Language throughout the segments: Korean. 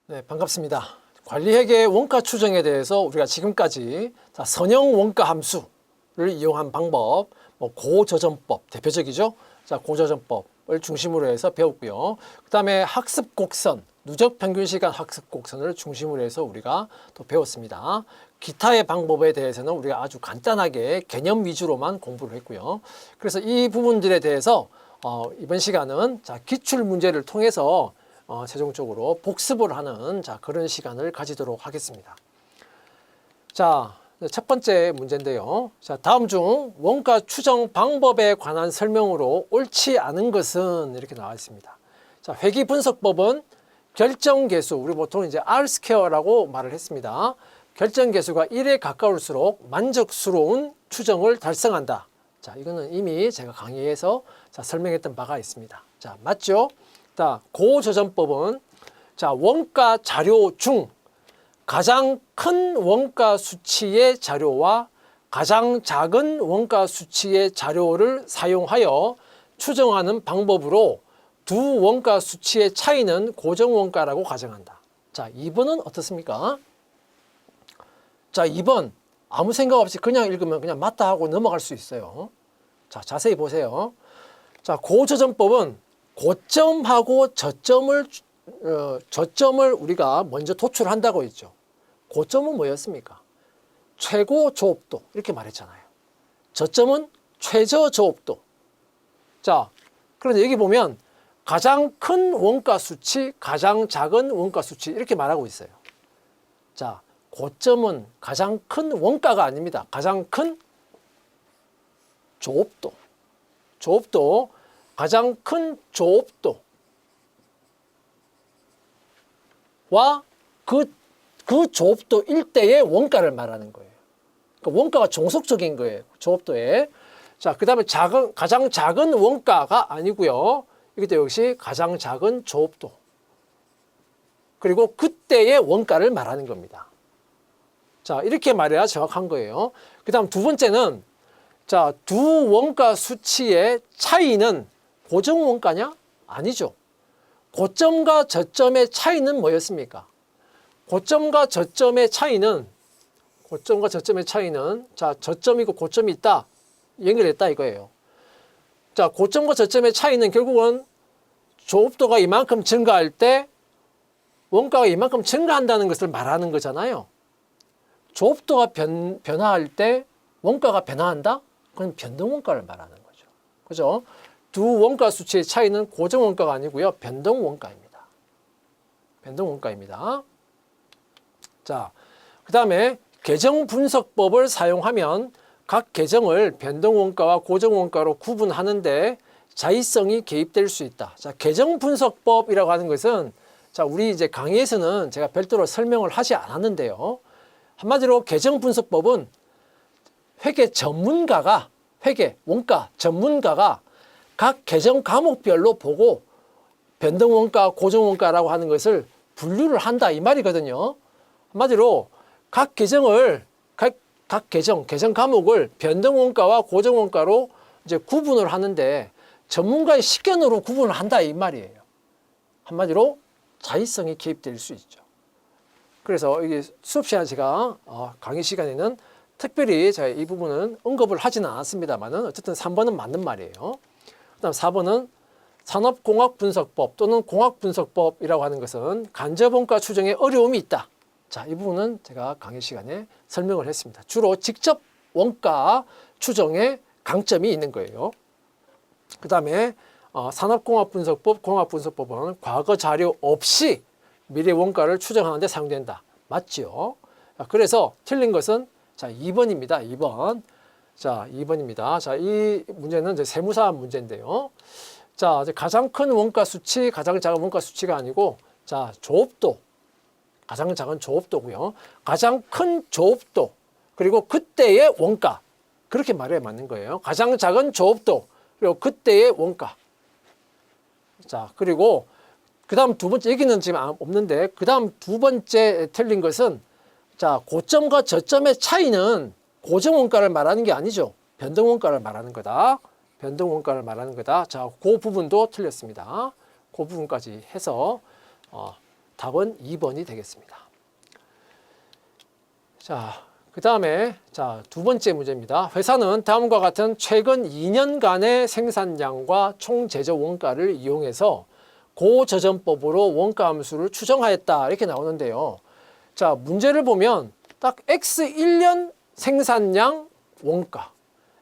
네, 반갑습니다. 관리회계 원가 추정에 대해서 우리가 지금까지 선형 원가 함수를 이용한 방법, 고저점법 대표적이죠. 고저점법을 중심으로 해서 배웠고요. 그다음에 학습 곡선, 누적 평균 시간 학습 곡선을 중심으로 해서 우리가 또 배웠습니다. 기타의 방법에 대해서는 우리가 아주 간단하게 개념 위주로만 공부를 했고요. 그래서 이 부분들에 대해서 이번 시간은 기출 문제를 통해서 최종적으로 복습을 하는 그런 시간을 가지도록 하겠습니다. 첫 번째 문제인데요. 다음 중 원가 추정 방법에 관한 설명으로 옳지 않은 것은 이렇게 나와 있습니다. 회계 분석법은 결정계수, 우리 보통 이제 R 스퀘어라고 말을 했습니다. 결정계수가 1에 가까울수록 만족스러운 추정을 달성한다. 이거는 이미 제가 강의에서 설명했던 바가 있습니다. 맞죠? 고저점법은 원가 자료 중 가장 큰 원가 수치의 자료와 가장 작은 원가 수치의 자료를 사용하여 추정하는 방법으로 두 원가 수치의 차이는 고정원가라고 가정한다. 2번은 어떻습니까? 2번 아무 생각 없이 그냥 읽으면 그냥 맞다 하고 넘어갈 수 있어요. 자세히 보세요. 고저점법은 고점하고 저점을 우리가 먼저 도출한다고 했죠. 고점은 뭐였습니까? 최고 조업도 이렇게 말했잖아요. 저점은 최저 조업도. 그런데 여기 보면 가장 큰 원가 수치, 가장 작은 원가 수치 이렇게 말하고 있어요. 고점은 가장 큰 원가가 아닙니다. 가장 큰 조업도. 가장 큰 조업도와 그 조업도 일대의 원가를 말하는 거예요. 그러니까 원가가 종속적인 거예요. 조업도에. 그 다음에 가장 작은 원가가 아니고요. 이것도 역시 가장 작은 조업도. 그리고 그때의 원가를 말하는 겁니다. 이렇게 말해야 정확한 거예요. 그 다음 두 번째는 두 원가 수치의 차이는 고정원가냐? 아니죠. 고점과 저점의 차이는 뭐였습니까? 고점과 저점의 차이는 저점이고 고점이 있다. 연결했다 이거예요. 고점과 저점의 차이는 결국은 조업도가 이만큼 증가할 때 원가가 이만큼 증가한다는 것을 말하는 거잖아요. 조업도가 변화할 때 원가가 변화한다? 그건 변동원가를 말하는 거죠. 그죠? 두 원가 수치의 차이는 고정원가가 아니고요. 변동원가입니다. 변동원가입니다. 그 다음에 계정분석법을 사용하면 각 계정을 변동원가와 고정원가로 구분하는데 자의성이 개입될 수 있다. 계정분석법이라고 하는 것은 우리 이제 강의에서는 제가 별도로 설명을 하지 않았는데요. 한마디로 계정분석법은 회계 원가 전문가가 각 계정 과목별로 보고 변동원가, 고정원가라고 하는 것을 분류를 한다 이 말이거든요. 한마디로 각 계정 과목을 변동원가와 고정원가로 이제 구분을 하는데 전문가의 식견으로 구분을 한다 이 말이에요. 한마디로 자의성이 개입될 수 있죠. 그래서 이게 수업 시간에 제가 강의 시간에는 특별히 제가 이 부분은 언급을 하지는 않았습니다만은 어쨌든 3번은 맞는 말이에요. 그다음 4번은 산업공학분석법 또는 공학분석법이라고 하는 것은 간접원가 추정에 어려움이 있다. 이 부분은 제가 강의 시간에 설명을 했습니다. 주로 직접 원가 추정에 강점이 있는 거예요. 그 다음에 산업공학분석법, 공학분석법은 과거 자료 없이 미래 원가를 추정하는 데 사용된다. 맞죠? 그래서 틀린 것은 2번입니다. 2번. 2번입니다. 이 문제는 이제 세무사 문제인데요. 이제 가장 큰 원가 수치, 가장 작은 원가 수치가 아니고, 조업도. 가장 작은 조업도고요. 가장 큰 조업도. 그리고 그때의 원가. 그렇게 말해야 맞는 거예요. 가장 작은 조업도. 그리고 그때의 원가. 그리고 그 다음 두 번째, 여기는 지금 없는데, 그 다음 두 번째 틀린 것은, 고점과 저점의 차이는 고정원가를 말하는 게 아니죠. 변동원가를 말하는 거다. 변동원가를 말하는 거다. 그 부분도 틀렸습니다. 그 부분까지 해서 답은 2번이 되겠습니다. 자, 그 다음에 두 번째 문제입니다. 회사는 다음과 같은 최근 2년간의 생산량과 총 제조 원가를 이용해서 고저점법으로 원가 함수를 추정하였다. 이렇게 나오는데요. 자, 문제를 보면 딱 X1년 생산량 원가,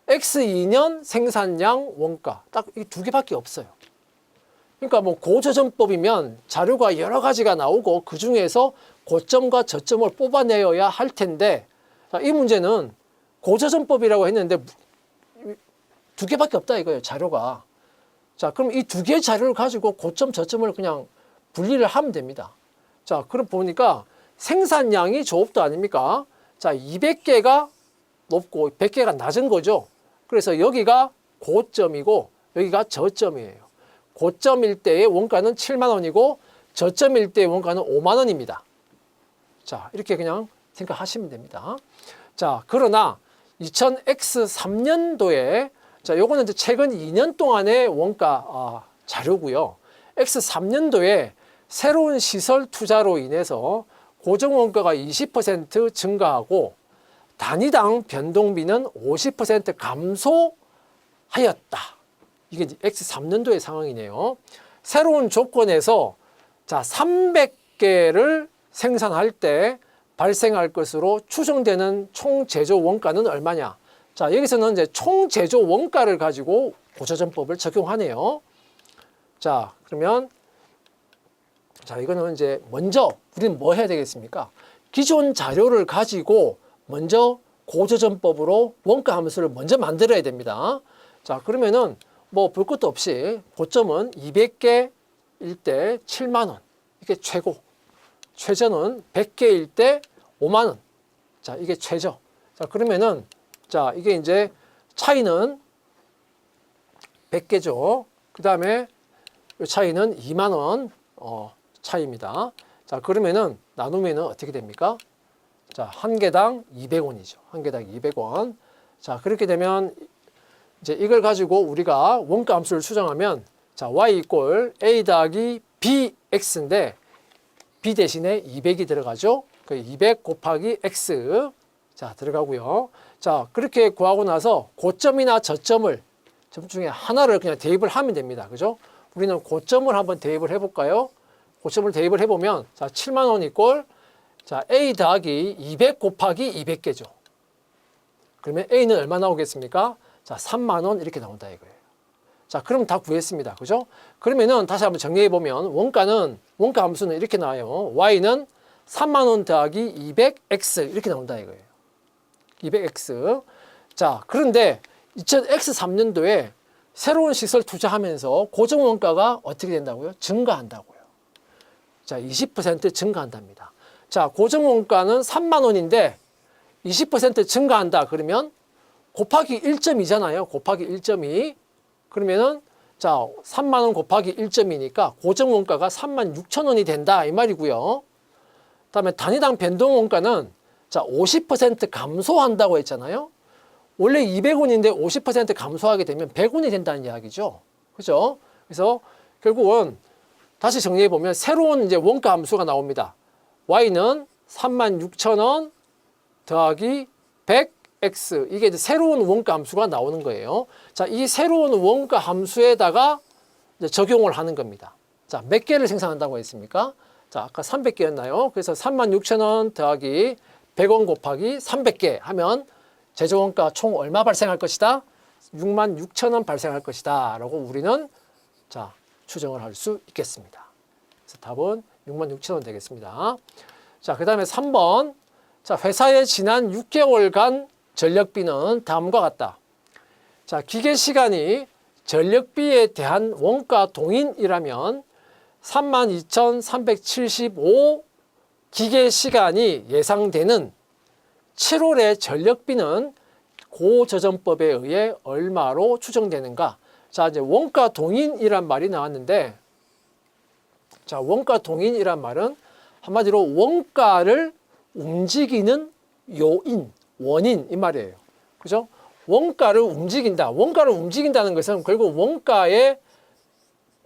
X2년 생산량 원가 딱 이 두 개밖에 없어요. 그러니까 뭐 고저점법이면 자료가 여러 가지가 나오고 그 중에서 고점과 저점을 뽑아내어야 할 텐데, 자, 이 문제는 고저점법이라고 했는데 두 개밖에 없다 이거예요, 자료가. 자, 그럼 이 두 개의 자료를 가지고 고점, 저점을 그냥 분리를 하면 됩니다. 자, 그럼 보니까 생산량이 저업도 아닙니까? 자, 200개가 높고 100개가 낮은 거죠. 그래서 여기가 고점이고 여기가 저점이에요. 고점일 때의 원가는 7만 원이고 저점일 때의 원가는 5만 원입니다. 자, 이렇게 그냥 생각하시면 됩니다. 자, 그러나 2000X3년도에 자, 요거는 이제 최근 2년 동안의 원가 자료고요. X3년도에 새로운 시설 투자로 인해서 고정 원가가 20% 증가하고 단위당 변동비는 50% 감소하였다. 이게 X3년도의 상황이네요. 새로운 조건에서 자, 300개를 생산할 때 발생할 것으로 추정되는 총 제조 원가는 얼마냐? 자, 여기서는 이제 총 제조 원가를 가지고 고저점법을 적용하네요. 자, 그러면 자, 이거는 이제 먼저 우리는 뭐 해야 되겠습니까? 기존 자료를 가지고 먼저 고저점법으로 원가 함수를 먼저 만들어야 됩니다. 자, 그러면은 뭐 볼 것도 없이 고점은 200개일 때 7만 원. 이게 최고. 최저는 100개일 때 5만 원. 자, 이게 최저. 자, 그러면은 자, 이게 이제 차이는 100개죠. 그 다음에 이 차이는 2만 원 차이입니다. 자, 그러면은 나누면은 어떻게 됩니까? 자, 한 개당 200원이죠. 한 개당 200원. 자, 그렇게 되면 이제 이걸 가지고 우리가 원가 함수를 추정하면 자, y 이꼴 a 더하기 bx인데 b 대신에 200이 들어가죠. 그 200 곱하기 x 자, 들어가고요. 자, 그렇게 구하고 나서 고점이나 저점을 점 중에 하나를 그냥 대입을 하면 됩니다. 그죠? 우리는 고점을 한번 대입을 해볼까요? 고점을 대입을 해보면 자, 7만 원 이꼴 자, a 더하기 200 곱하기 200개죠. 그러면 a는 얼마 나오겠습니까? 자, 3만 원 이렇게 나온다 이거예요. 자, 그럼 다 구했습니다. 그죠? 그러면은 다시 한번 정리해 보면 원가 함수는 이렇게 나와요. y는 3만 원 더하기 200x 이렇게 나온다 이거예요. 200x. 자, 그런데 2000X3년도에 새로운 시설 투자하면서 고정 원가가 어떻게 된다고요? 증가한다고요. 자, 20% 증가한답니다. 자, 고정 원가는 3만 원인데 20% 증가한다. 그러면 곱하기 1.2잖아요. 곱하기 1.2. 그러면은 자, 3만 원 곱하기 1.2니까 고정 원가가 36,000원이 된다 이 말이고요. 그다음에 단위당 변동 원가는 자, 50% 감소한다고 했잖아요. 원래 200원인데 50% 감소하게 되면 100원이 된다는 이야기죠. 그죠? 그래서 결국은 다시 정리해 보면 새로운 이제 원가 함수가 나옵니다. y는 36,000원 더하기 100x 이게 이제 새로운 원가 함수가 나오는 거예요. 자, 이 새로운 원가 함수에다가 이제 적용을 하는 겁니다. 자, 몇 개를 생산한다고 했습니까? 자, 아까 300개였나요? 그래서 36,000원 더하기 100원 곱하기 300개 하면 제조원가 총 얼마 발생할 것이다? 66,000원 발생할 것이다 라고 우리는 자, 추정을 할 수 있겠습니다. 그래서 답은 66,000원 되겠습니다. 자, 그 다음에 3번. 자, 회사의 지난 6개월간 전력비는 다음과 같다. 자, 기계 시간이 전력비에 대한 원가 동인이라면 32,375 기계 시간이 예상되는 7월의 전력비는 고저점법에 의해 얼마로 추정되는가? 자, 이제 원가 동인이란 말이 나왔는데, 자, 원가 동인이란 말은 한마디로 원가를 움직이는 요인, 원인 이 말이에요. 그죠? 원가를 움직인다. 원가를 움직인다는 것은 결국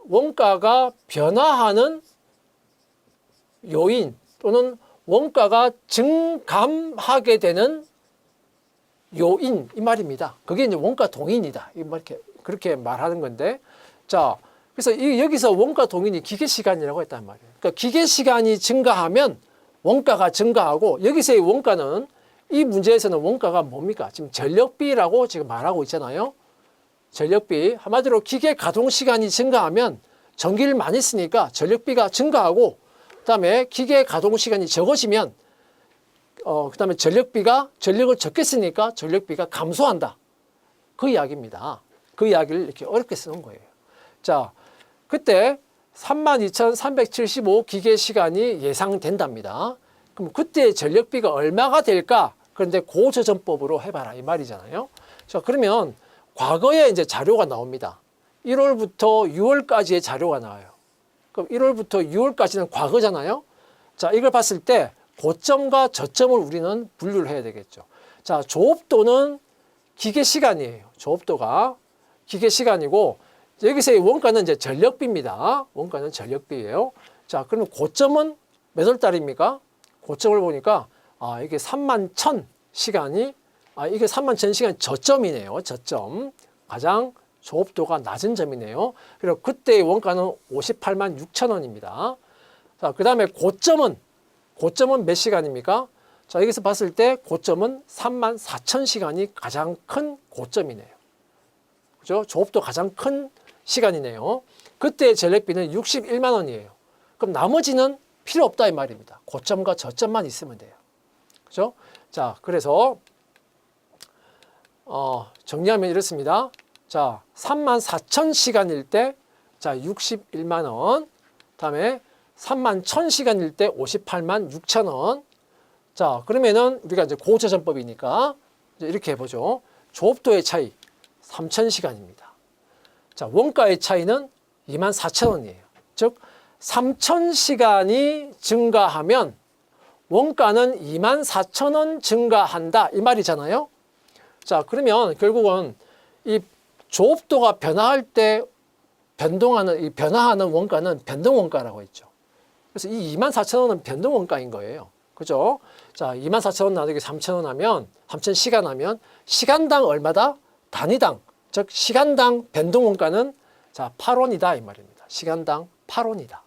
원가가 변화하는 요인 또는 원가가 증감하게 되는 요인 이 말입니다. 그게 이제 원가 동인이다. 이렇게 그렇게 말하는 건데, 자, 그래서 여기서 원가 동인이 기계 시간이라고 했단 말이에요. 그러니까 기계 시간이 증가하면 원가가 증가하고, 여기서의 원가는 이 문제에서는 원가가 뭡니까? 지금 전력비라고 지금 말하고 있잖아요. 전력비, 한마디로 기계 가동 시간이 증가하면 전기를 많이 쓰니까 전력비가 증가하고, 그다음에 기계 가동 시간이 적어지면 그다음에 전력을 적게 쓰니까 전력비가 감소한다. 그 이야기입니다. 그 이야기를 이렇게 어렵게 쓰는 거예요. 자, 그때 32,375 기계 시간이 예상된답니다. 그럼 그때 전력비가 얼마가 될까? 그런데 고조정법으로 해봐라 이 말이잖아요. 자, 그러면 과거에 이제 자료가 나옵니다. 1월부터 6월까지의 자료가 나와요. 그럼 1월부터 6월까지는 과거잖아요. 자, 이걸 봤을 때 고점과 저점을 우리는 분류를 해야 되겠죠. 자, 조업도는 기계 시간이에요. 조업도가 기계 시간이고, 여기서의 원가는 이제 전력비입니다. 원가는 전력비예요. 자, 그러면 고점은 몇 월 달입니까? 고점을 보니까 이게 31,000시간이 이게 31,000시간 저점이네요. 저점. 가장 조업도가 낮은 점이네요. 그리고 그때의 원가는 58만 6천 원입니다. 자, 그다음에 고점은 몇 시간입니까? 자, 여기서 봤을 때 고점은 34,000시간이 가장 큰 고점이네요. 그죠? 조업도 가장 큰 시간이네요. 그때 전력비는 61만 원이에요. 그럼 나머지는 필요 없다 이 말입니다. 고점과 저점만 있으면 돼요. 그죠? 자, 그래서 정리하면 이렇습니다. 자, 34,000시간일 때, 자, 61만 원. 다음에 31,000시간일 때 58만 6천 원. 자, 그러면은 우리가 이제 고조정법이니까 이제 이렇게 해보죠. 조업도의 차이 3,000시간입니다. 자, 원가의 차이는 24,000원이에요. 즉 3,000시간이 증가하면 원가는 24,000원 증가한다 이 말이잖아요. 자, 그러면 결국은 이 조업도가 변화할 때 변화하는 원가는 변동원가라고 했죠. 그래서 이 24,000원은 변동원가인 거예요. 그죠? 자, 24,000원 나누기 3,000원 하면, 3,000시간 하면, 시간당 얼마다? 단위당. 즉, 시간당 변동원가는 자, 8원이다. 이 말입니다. 시간당 8원이다.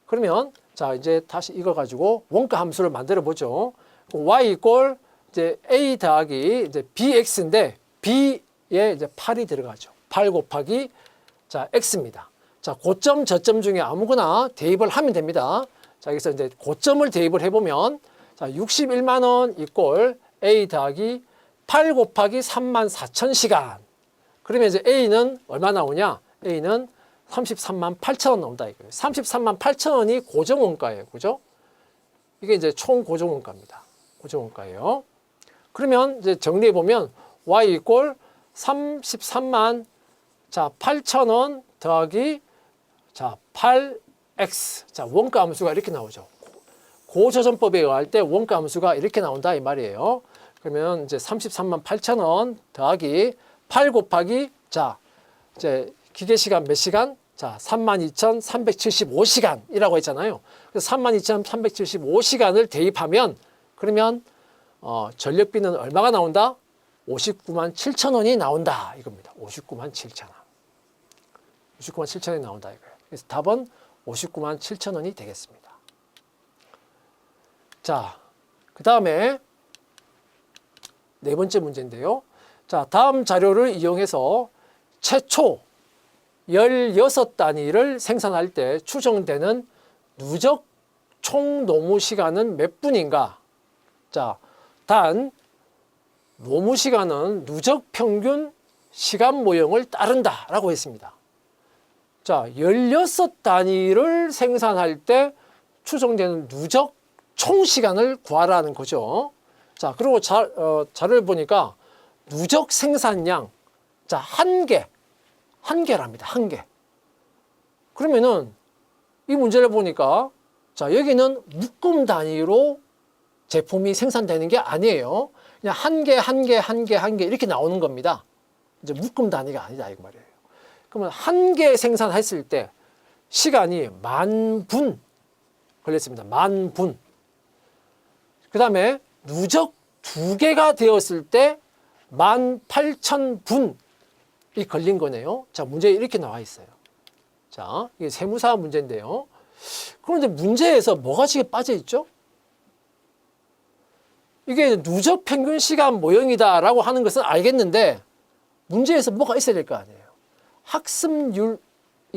그러면, 자, 이제 다시 이거 가지고 원가 함수를 만들어 보죠. y 이꼴 이제 a 더하기 이제 bx인데, b에 이제 8이 들어가죠. 8 곱하기 자, x입니다. 자, 고점, 저점 중에 아무거나 대입을 하면 됩니다. 자, 여기서 이제 고점을 대입을 해보면, 자, 61만 원 이꼴 A 더하기 8 곱하기 34,000시간. 그러면 이제 A는 얼마 나오냐? A는 33만 8천 원 나온다 이거예요. 33만 8천 원이 고정원가예요. 그죠? 이게 이제 총 고정원가입니다. 고정원가예요. 그러면 이제 정리해보면 Y 이꼴 33만 자, 8,000원 더하기 자, 8x. 자, 원가 함수가 이렇게 나오죠. 고조정법에 의할 때 원가 함수가 이렇게 나온다 이 말이에요. 그러면 이제 33만 8,000원 더하기 8 곱하기 자, 이제 기계 시간 몇 시간? 자, 32,375시간이라고 했잖아요. 그래서 32,375시간을 대입하면 그러면 전력비는 얼마가 나온다? 59만 7천 원이 나온다 이겁니다. 59만 7천 원. 59만 7천 원이 나온다 이거예요. 그래서 답은 59만 7천 원이 되겠습니다. 자, 그 다음에 네 번째 문제인데요. 자, 다음 자료를 이용해서 최초 16단위를 생산할 때 추정되는 누적 총 노무 시간은 몇 분인가? 자, 단 노무 시간은 누적 평균 시간 모형을 따른다라고 했습니다. 자, 16단위를 생산할 때 추정되는 누적 총 시간을 구하라는 거죠. 자, 그리고 자료를 보니까 누적 생산량, 자, 한 개랍니다. 한 개. 그러면은 이 문제를 보니까 자, 여기는 묶음 단위로 제품이 생산되는 게 아니에요. 그냥 한 개 이렇게 나오는 겁니다. 이제 묶음 단위가 아니다 이거 말이에요. 그러면 한 개 생산했을 때 시간이 10,000분 걸렸습니다. 10,000분. 그 다음에 누적 2개가 되었을 때 18,000분이 걸린 거네요. 자, 문제에 이렇게 나와 있어요. 자, 이게 세무사 문제인데요. 그런데 문제에서 뭐가 지금 빠져 있죠? 이게 누적 평균 시간 모형이다라고 하는 것은 알겠는데 문제에서 뭐가 있어야 될 거 아니에요. 학습률이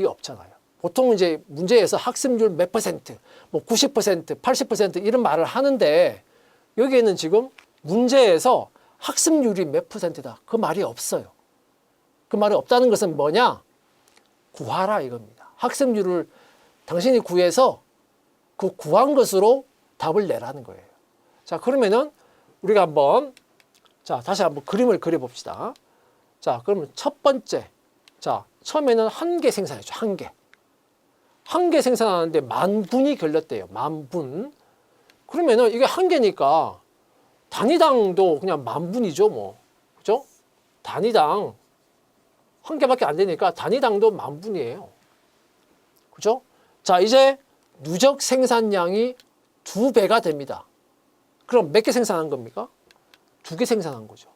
없잖아요. 보통 이제 문제에서 학습률 몇 퍼센트, 뭐 90%, 80% 이런 말을 하는데 여기에는 지금 문제에서 학습률이 몇 퍼센트다. 그 말이 없어요. 그 말이 없다는 것은 뭐냐? 구하라 이겁니다. 학습률을 당신이 구해서 그 구한 것으로 답을 내라는 거예요. 자, 그러면은 우리가 한번 자, 다시 한번 그림을 그려 봅시다. 자, 그러면 첫 번째. 자, 처음에는 1개 생산했죠. 1개. 1개 생산하는데 10,000분이 걸렸대요. 10,000분. 그러면은 이게 1개니까 단위당도 그냥 10,000분이죠, 뭐. 그죠? 단위당 1개밖에 안 되니까 단위당도 10,000분이에요. 그죠? 자, 이제 누적 생산량이 2배가 됩니다. 그럼 몇 개 생산한 겁니까? 2개 생산한 거죠.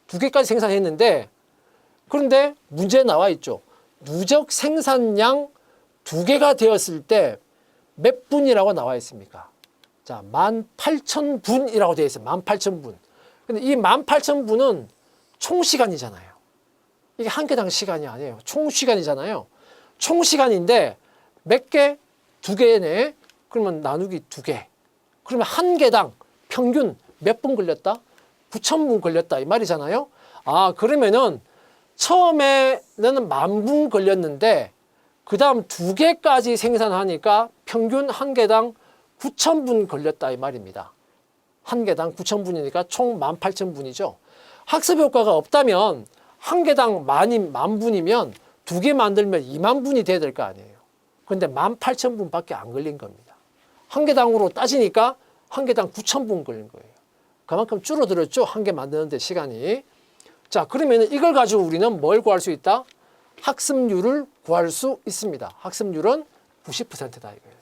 2개까지 생산했는데 그런데 문제에 나와 있죠. 누적 생산량 2개가 되었을 때 몇 분이라고 나와 있습니까? 자, 18,000분이라고 되어 있어요. 18,000분. 근데 이 18,000분은 총 시간이잖아요. 이게 1개당 시간이 아니에요. 총 시간이잖아요. 총 시간인데 몇 개? 2개네. 그러면 나누기 2개. 그러면 1개당 평균 몇 분 걸렸다? 9,000분 걸렸다 이 말이잖아요. 아, 그러면은 처음에는 10,000분 걸렸는데 그 다음 2개까지 생산하니까 평균 1개당 9,000분 걸렸다 이 말입니다. 1개당 9,000분이니까 총 18,000분이죠. 학습 효과가 없다면 1개당 10,000분이면 2개 만들면 20,000분이 돼야 될 거 아니에요. 그런데 18,000분밖에 안 걸린 겁니다. 1개당으로 따지니까 1개당 9,000분 걸린 거예요. 그만큼 줄어들었죠. 1개 만드는데 시간이. 자, 그러면 이걸 가지고 우리는 뭘 구할 수 있다? 학습률을 구할 수 있습니다. 학습률은 90%다 이거예요.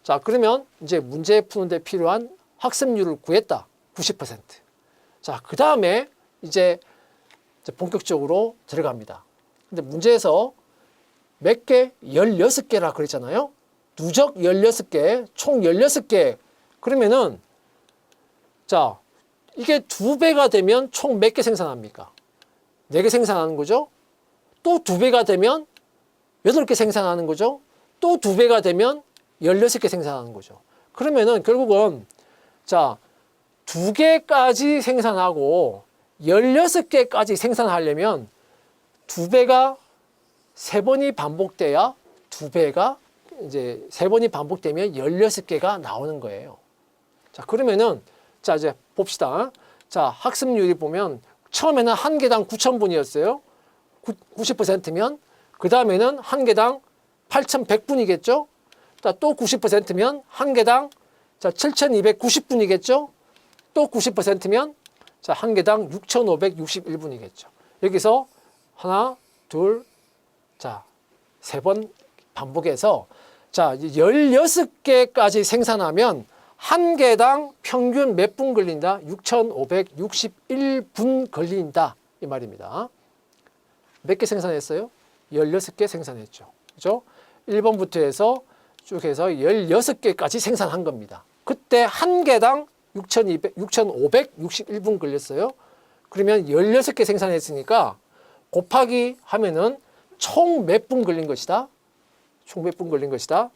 자, 그러면 이제 문제 푸는데 필요한 학습률을 구했다. 90%. 자, 그 다음에 이제 본격적으로 들어갑니다. 근데 문제에서 몇 개? 16개라 그랬잖아요. 누적 16개, 총 16개. 그러면은 자, 이게 2배가 되면 총 몇 개 생산합니까? 4개 생산하는 거죠. 또 2배가 되면 8개 생산하는 거죠. 또 2배가 되면 16개 생산하는 거죠. 그러면은 결국은 자, 2개까지 생산하고 16개까지 생산하려면 2배가 3번이 반복돼야 2배가 이제 3번이 반복되면 16개가 나오는 거예요. 자, 그러면은 자, 이제 봅시다. 자, 학습률이 보면 처음에는 1개당 9,000분이었어요. 90%면 그 다음에는 1개당 8,100분이겠죠. 또 90%면 1개당 자, 7,290분이겠죠. 또 90%면 자, 1개당 6,561분이겠죠. 여기서 하나, 둘, 자, 3번 반복해서 자, 16개까지 생산하면 1개당 평균 몇 분 걸린다? 6,561분 걸린다. 이 말입니다. 몇 개 생산했어요? 16개 생산했죠. 그죠? 1번부터 해서 쭉 해서 16개까지 생산한 겁니다. 그때 1개당 6,561분 걸렸어요. 그러면 16개 생산했으니까 곱하기 하면은 총 몇 분 걸린 것이다? 총 몇 분 걸린 것이다?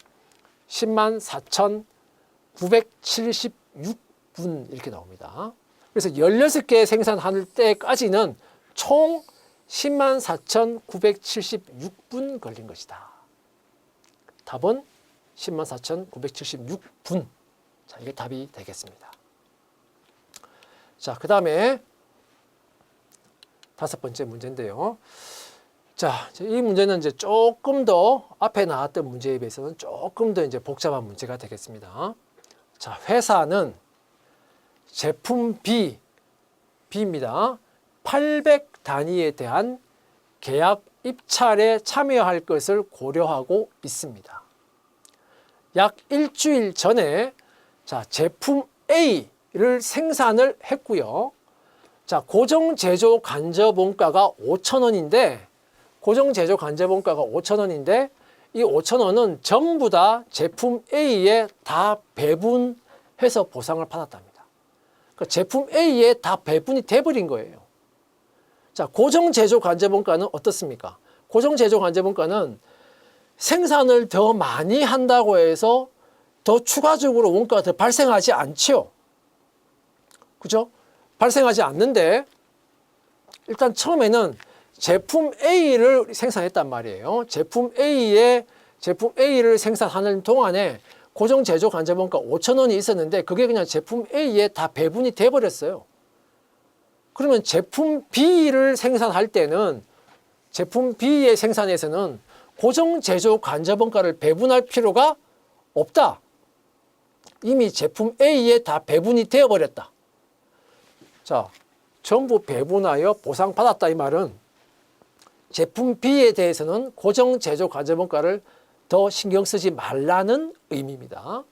104,976분 이렇게 나옵니다. 그래서 16개 생산할 때까지는 총 104,976분 걸린 것이다. 답은 104,976분. 자, 이게 답이 되겠습니다. 자, 그 다음에 5번째 문제인데요. 자, 이 문제는 이제 조금 더 앞에 나왔던 문제에 비해서는 조금 더 이제 복잡한 문제가 되겠습니다. 자, 회사는 제품 B입니다. 800 단위에 대한 계약 입찰에 참여할 것을 고려하고 있습니다. 약 일주일 전에 자, 제품 A를 생산을 했고요. 자, 고정 제조 간접 원가가 5,000원인데 고정 제조 간접 원가가 5,000원인데 이 5,000원은 전부 다 제품 A에 다 배분해서 보상을 받았답니다. 그러니까 제품 A에 다 배분이 돼버린 거예요. 자, 고정 제조 간접 원가는 어떻습니까? 고정 제조 간접 원가는 생산을 더 많이 한다고 해서 더 추가적으로 원가가 더 발생하지 않죠. 그죠? 발생하지 않는데 일단 처음에는 제품 A를 생산했단 말이에요. 제품 A를 생산하는 동안에 고정 제조 간접 원가 5,000원이 있었는데 그게 그냥 제품 A에 다 배분이 돼 버렸어요. 그러면 제품 B를 생산할 때는 제품 B의 생산에서는 고정 제조 간접 원가를 배분할 필요가 없다. 이미 제품 A에 다 배분이 되어 버렸다. 자, 전부 배분하여 보상받았다 이 말은 제품 B에 대해서는 고정 제조 간접 원가를 더 신경 쓰지 말라는 의미입니다.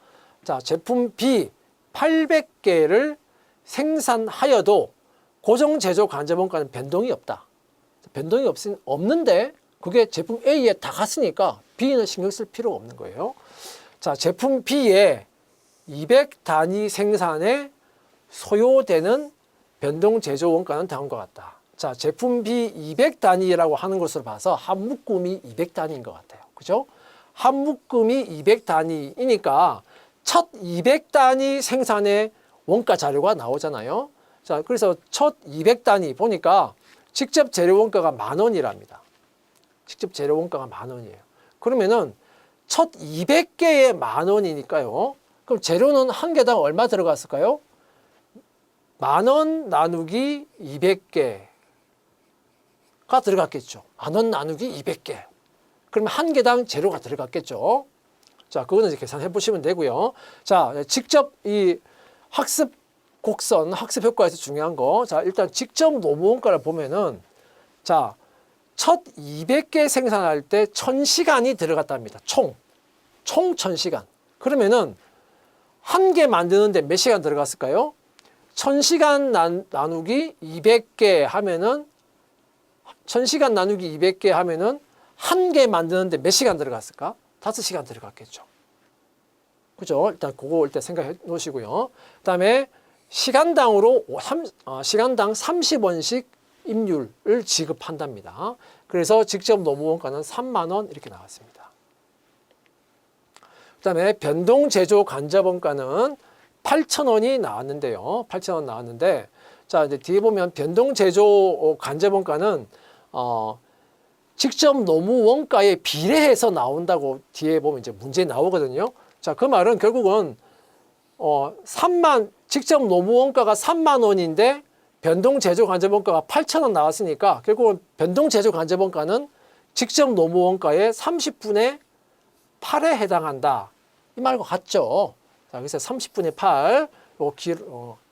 자, 제품 B 800개를 생산하여도 고정 제조 간접 원가는 변동이 없다. 변동이 없는데 그게 제품 A에 다 갔으니까 B는 신경 쓸 필요가 없는 거예요. 자, 제품 B에 200단위 생산에 소요되는 변동 제조 원가는 다음과 같다. 자, 제품 B 200단위라고 하는 것으로 봐서 한 묶음이 200단위인 것 같아요. 그죠? 한 묶음이 200단위이니까 첫 200단위 생산의 원가 자료가 나오잖아요. 자, 그래서 첫 200단위 보니까 직접 재료 원가가 10,000원이랍니다. 직접 재료 원가가 10,000원이에요. 그러면은 첫 200개에 10,000원이니까요. 그럼 재료는 한 개당 얼마 들어갔을까요? 10,000원 나누기 200개가 들어갔겠죠. 10,000원 나누기 200개. 그러면 한 개당 재료가 들어갔겠죠. 자, 그거는 이제 계산해 보시면 되고요. 자, 직접 이 학습 곡선, 학습 효과에서 중요한 거. 자, 일단 직접 노무 원가를 보면은 자, 첫 200개 생산할 때 1,000시간이 들어갔답니다. 총 1,000시간. 그러면은 한 개 만드는데 몇 시간 들어갔을까요? 1,000시간 나누기 200개 하면은 1,000시간 나누기 200개 하면은 한 개 만드는데 몇 시간 들어갔을까? 5시간 들어갔겠죠. 그죠? 일단 그거 일단 생각해 놓으시고요. 그다음에 시간당으로 시간당 30원씩 임률을 지급한답니다. 그래서 직접 노무 원가는 30,000원 이렇게 나왔습니다. 그다음에 변동 제조 간접 원가는 8,000원이 나왔는데요. 8,000원 나왔는데 자, 이제 뒤에 보면 변동 제조 간접 원가는 직접 노무 원가에 비례해서 나온다고 뒤에 보면 이제 문제 나오거든요. 자, 그 말은 결국은 직접 노무 원가가 30,000원인데 변동 제조 간접 원가가 8,000원 나왔으니까 결국은 변동 제조 간접 원가는 직접 노무 원가의 30분의 8에 해당한다. 이 말과 같죠. 자, 그래서 30분의 8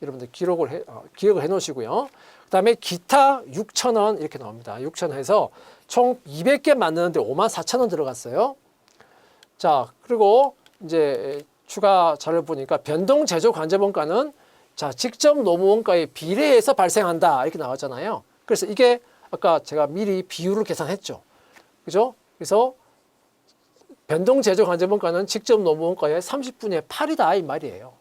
여러분들 기억을 해 놓으시고요. 그다음에 기타 6,000원 이렇게 나옵니다. 6,000원 해서 총 200개 만드는데 54,000원 들어갔어요. 자, 그리고 이제 추가 자료를 보니까 변동 제조 간접 원가는 자, 직접 노무 원가에 비례해서 발생한다. 이렇게 나왔잖아요. 그래서 이게 아까 제가 미리 비율을 계산했죠. 그죠? 그래서 변동 제조 간접 원가는 직접 노무 원가의 30분의 8이다. 이 말이에요.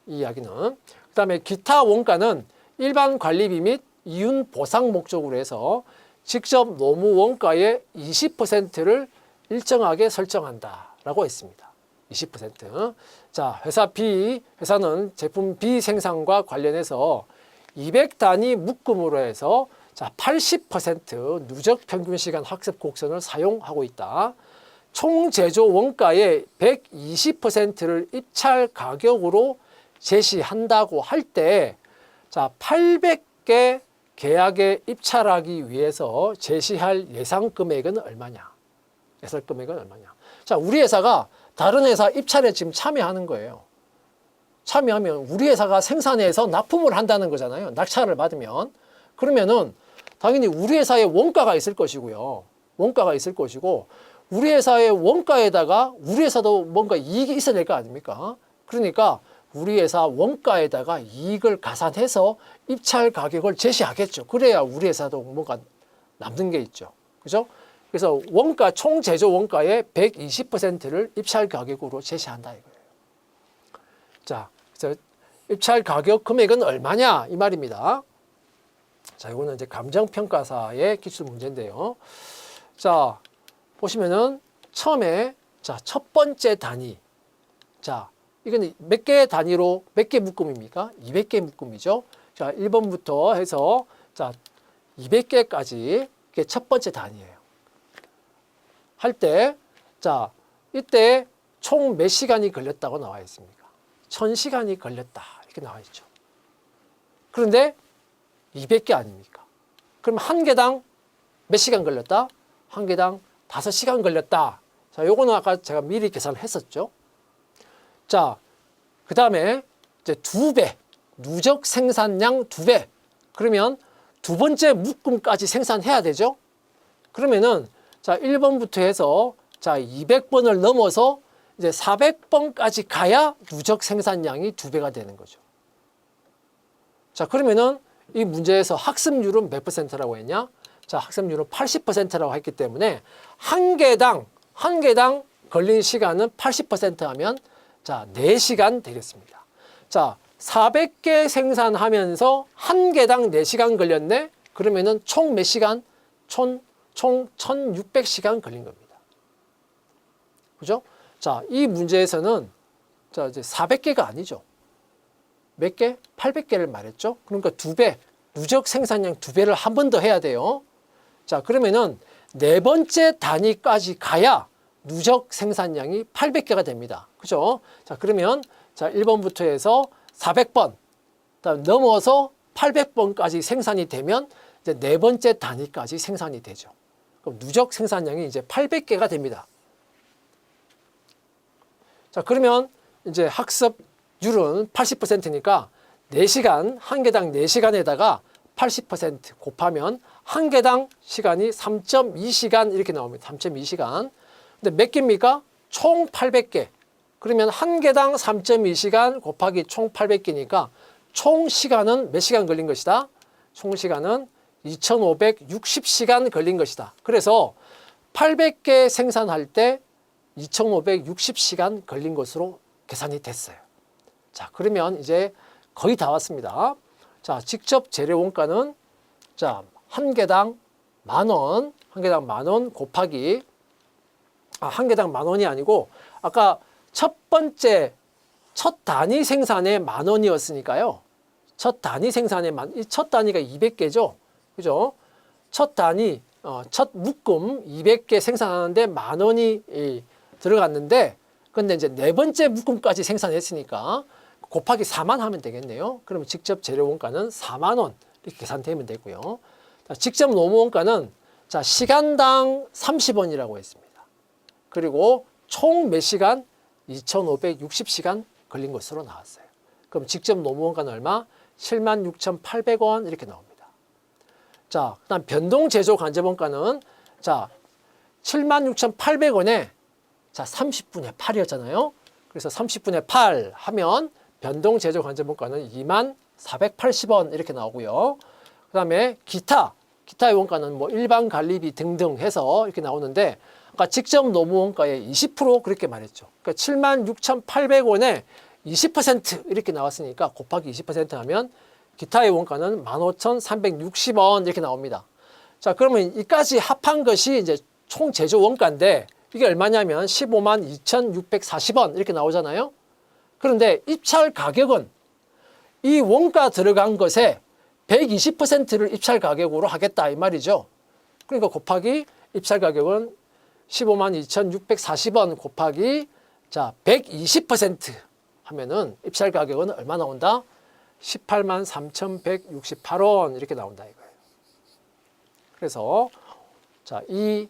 이 이야기는. 그다음에 기타 원가는 일반 관리비 및 이윤 보상 목적으로 해서 직접 노무 원가의 20%를 일정하게 설정한다라고 했습니다. 20%. 자, 회사는 제품 B 생산과 관련해서 200단위 묶음으로 해서 자, 80% 누적 평균 시간 학습 곡선을 사용하고 있다. 총 제조 원가의 120%를 입찰 가격으로 제시한다고 할 때 자, 800개 계약에 입찰하기 위해서 제시할 예상 금액은 얼마냐? 예상 금액은 얼마냐? 자, 우리 회사가 다른 회사 입찰에 지금 참여하는 거예요. 참여하면 우리 회사가 생산해서 납품을 한다는 거잖아요. 낙찰을 받으면. 그러면은 당연히 우리 회사의 원가가 있을 것이고요. 원가가 있을 것이고 우리 회사의 원가에다가 우리 회사도 뭔가 이익이 있어야 될 거 아닙니까? 그러니까 우리 회사 원가에다가 이익을 가산해서 입찰 가격을 제시하겠죠. 그래야 우리 회사도 뭔가 남는 게 있죠. 그죠? 그래서 원가, 총 제조 원가의 120%를 입찰 가격으로 제시한다 이거예요. 자, 그래서 입찰 가격 금액은 얼마냐 이 말입니다. 자, 이거는 이제 감정평가사의 기출 문제인데요. 자, 보시면은 처음에 자, 첫 번째 단위. 자, 이건 몇 개 단위로 몇 개 묶음입니까? 200개 묶음이죠. 자, 1번부터 해서 자, 200개까지 이게 첫 번째 단위예요. 할 때, 자, 이때 총 몇 시간이 걸렸다고 나와 있습니까? 1000시간이 걸렸다. 이렇게 나와 있죠. 그런데 200개 아닙니까? 그럼 한 개당 몇 시간 걸렸다? 한 개당 5시간 걸렸다. 자, 요거는 아까 제가 미리 계산을 했었죠. 자, 그 다음에 이제 2배, 누적 생산량 2배. 그러면 두 번째 묶음까지 생산해야 되죠. 그러면은 자, 1번부터 해서 자, 200번을 넘어서 이제 400번까지 가야 누적 생산량이 2배가 되는 거죠. 자, 그러면은 이 문제에서 학습률은 몇 %라고 했냐? 자, 학습률은 80%라고 했기 때문에 한 개당 걸린 시간은 80% 하면 자, 4시간 되겠습니다. 자, 400개 생산하면서 한 개당 4시간 걸렸네? 그러면은 총 몇 시간? 총 1600시간 걸린 겁니다. 그죠? 자, 이 문제에서는 자, 이제 400개가 아니죠. 몇 개? 800개를 말했죠. 그러니까 2배, 누적 생산량 2배를 한 번 더 해야 돼요. 자, 그러면은 네 번째 단위까지 가야 누적 생산량이 800개가 됩니다. 그죠? 자, 그러면 자, 1번부터 해서 400번, 그다음 넘어서 800번까지 생산이 되면 이제 네 번째 단위까지 생산이 되죠. 그럼 누적 생산량이 이제 800개가 됩니다. 자, 그러면 이제 학습률은 80%니까 4시간, 한 개당 4시간에다가 80% 곱하면 한 개당 시간이 3.2시간 이렇게 나옵니다. 3.2시간. 근데 몇 개입니까? 총 800개. 그러면 한 개당 3.2시간 곱하기 총 800개니까 총 시간은 몇 시간 걸린 것이다? 총 시간은 2560시간 걸린 것이다. 그래서 800개 생산할 때 2560시간 걸린 것으로 계산이 됐어요. 자, 그러면 이제 거의 다 왔습니다. 자, 직접 재료 원가는 자, 한 개당 10,000원, 한 개당 10,000원 곱하기 한 개당 10,000원이 아니고 아까 첫 번째 첫 단위 생산에 10,000원이었으니까요. 첫 단위 생산에 이 첫 단위가 200개죠. 그죠? 첫 단위 첫 묶음 200개 생산하는데 10,000원이 들어갔는데 근데 이제 네 번째 묶음까지 생산했으니까 곱하기 4만 하면 되겠네요. 그러면 직접 재료 원가는 4만 원 이렇게 계산되면 되고요. 자, 직접 노무 원가는 자, 시간당 30원이라고 했습니다. 그리고 총 몇 시간? 2560시간 걸린 것으로 나왔어요. 그럼 직접 노무 원가는 얼마? 76,800원 이렇게 나옵니다. 자, 그다음 변동 제조 간접 원가는 자, 76,800원에 자, 30분의 8이었잖아요. 그래서 30분의 8 하면 변동 제조 간접 원가는 2480원 이렇게 나오고요. 그다음에 기타의 원가는 뭐 일반 관리비 등등 해서 이렇게 나오는데 아까 직접 노무 원가의 20% 그렇게 말했죠. 그러니까 76,800원에 20% 이렇게 나왔으니까 곱하기 20% 하면 기타의 원가는 15,360원 이렇게 나옵니다. 자, 그러면 이까지 합한 것이 이제 총 제조 원가인데 이게 얼마냐면 152,640원 이렇게 나오잖아요. 그런데 입찰 가격은 이 원가 들어간 것에 120%를 입찰 가격으로 하겠다 이 말이죠. 그러니까 곱하기 입찰 가격은 152,640원 곱하기 자 120% 하면은 입찰 가격은 얼마 나온다? 183,168원 이렇게 나온다 이거예요. 그래서 자, 이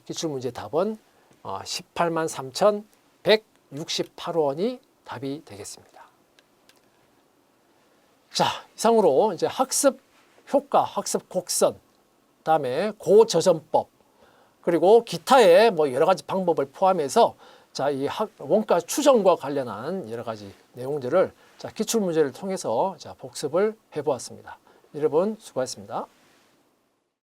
기출문제 답은 183,168원이 답이 되겠습니다. 자, 이상으로 이제 학습 효과, 학습 곡선, 그다음에 고저점법, 그리고 기타의 뭐 여러 가지 방법을 포함해서 자, 이 원가 추정과 관련한 여러 가지 내용들을 자, 기출 문제를 통해서 자, 복습을 해 보았습니다. 여러분 수고하셨습니다.